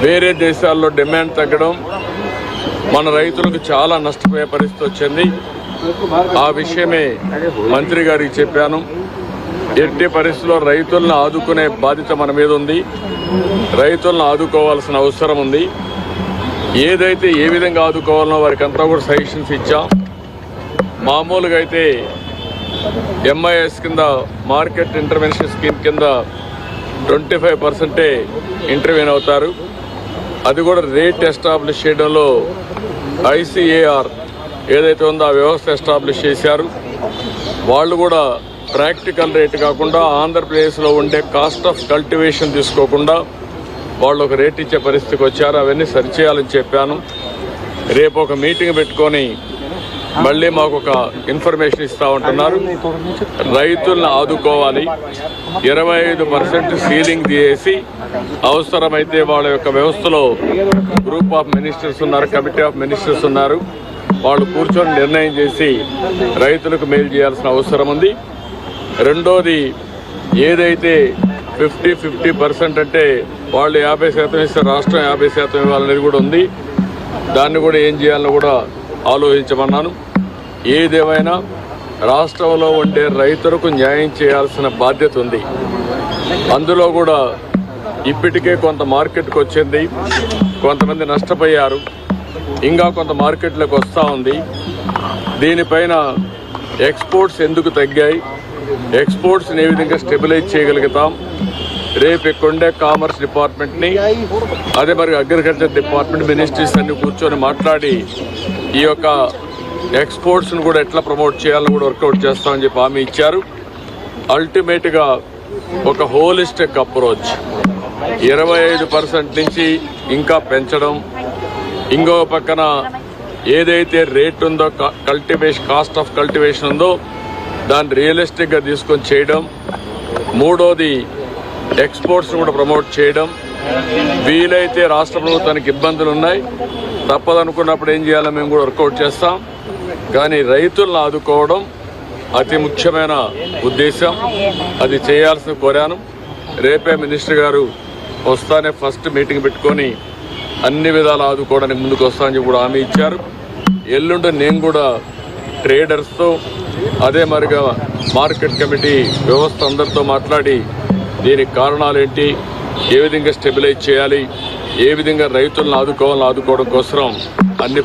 వేరే దేశాల్లో డిమాండ్ తగ్గడం మన రైతులకు చాలా నష్టపోయే పరిస్థితి వచ్చింది. ఆ విషయమే మంత్రి గారికి చెప్పాను. ఎట్టి పరిస్థితుల్లో రైతులను ఆదుకునే బాధ్యత మన మీద ఉంది. రైతులను ఆదుకోవాల్సిన అవసరం ఉంది. ఏదైతే ఏ విధంగా ఆదుకోవాలనో వారికి అంతా కూడా సజెషన్స్ ఇచ్చాం. మామూలుగా అయితే ఎంఐఎస్ కింద మార్కెట్ ఇంటర్వెన్షన్ స్కీమ్ కింద 25% ఇంటర్వ్యూన్ అవుతారు. అది కూడా రేట్ ఎస్టాబ్లిష్ చేయడంలో ICAR ఏదైతే ఉందో ఆ వ్యవస్థ ఎస్టాబ్లిష్ చేశారు. వాళ్ళు కూడా ప్రాక్టికల్ రేట్ కాకుండా ఆంధ్రప్రదేశ్లో ఉండే కాస్ట్ ఆఫ్ కల్టివేషన్ తీసుకోకుండా వాళ్ళు ఒక రేట్ ఇచ్చే పరిస్థితికి వచ్చారు. అవన్నీ సరిచేయాలని చెప్పాను. రేపు ఒక మీటింగ్ పెట్టుకొని మళ్ళీ మాకు ఒక ఇన్ఫర్మేషన్ ఇస్తూ ఉంటున్నారు. రైతులను ఆదుకోవాలి. 25% సీలింగ్ తీసేసి అవసరమైతే వాళ్ళ యొక్క వ్యవస్థలో గ్రూప్ ఆఫ్ మినిస్టర్స్ ఉన్నారు, కమిటీ ఆఫ్ మినిస్టర్స్ ఉన్నారు. వాళ్ళు కూర్చొని నిర్ణయం చేసి రైతులకు మేలు చేయాల్సిన అవసరం ఉంది. రెండోది, ఏదైతే 50% అంటే వాళ్ళు 50% ఇస్తే రాష్ట్రం 50% ఇవ్వాలనేది కూడా ఉంది. దాన్ని కూడా ఏం చేయాలని కూడా ఆలోచించమన్నాను. ఏదేమైనా రాష్ట్రంలో ఉండే రైతులకు న్యాయం చేయాల్సిన బాధ్యత ఉంది. అందులో కూడా ఇప్పటికే కొంత మార్కెట్కి వచ్చింది, కొంతమంది నష్టపోయారు, ఇంకా కొంత మార్కెట్లోకి వస్తూ ఉంది. దీనిపైన ఎక్స్పోర్ట్స్ ఎందుకు తగ్గాయి, ఎక్స్పోర్ట్స్ని ఏ విధంగా స్టెబిలైజ్ చేయగలుగుతాం. రేపు ఇక్కడుండే కామర్స్ డిపార్ట్మెంట్ని, అదే మరి అగ్రికల్చర్ డిపార్ట్మెంట్, మినిస్ట్రీస్ అన్ని కూర్చొని మాట్లాడి ఈ యొక్క ఎక్స్పోర్ట్స్ను కూడా ఎట్లా ప్రమోట్ చేయాలని కూడా వర్కౌట్ చేస్తామని చెప్పి హామీ ఇచ్చారు. అల్టిమేట్గా ఒక హోలిస్టిక్ అప్రోచ్ 25% నుంచి ఇంకా పెంచడం, ఇంకో పక్కన ఏదైతే రేట్ ఉందో కల్టివేషన్ కాస్ట్ ఆఫ్ కల్టివేషన్ ఉందో దాన్ని రియలిస్టిక్గా తీసుకొని చేయడం. మూడోది, ఎక్స్పోర్ట్స్ని కూడా ప్రమోట్ చేయడం. వీలైతే రాష్ట్ర ప్రభుత్వానికి ఇబ్బందులు ఉన్నాయి, తప్పదనుకున్నప్పుడు ఏం చేయాలో మేము కూడా వర్కౌట్ చేస్తాం. కానీ రైతులను ఆదుకోవడం అతి ముఖ్యమైన ఉద్దేశం. అది చేయాల్సిన కోరాను. రేపే మినిస్టర్ గారు వస్తానే ఫస్ట్ మీటింగ్ పెట్టుకొని అన్ని విధాలు ఆదుకోవడానికి ముందుకు వస్తామని చెప్పి కూడా హామీ ఇచ్చారు. ఎల్లుండి నేను కూడా ట్రేడర్స్తో, అదే మరిగా మార్కెట్ కమిటీ వ్యవస్థ అందరితో మాట్లాడి దీనికి కారణాలు ఏంటి, ఏ విధంగా స్టెబిలైజ్ చేయాలి, ఏ విధంగా రైతులను ఆదుకోవాలని ఆదుకోవడం కోసం అన్ని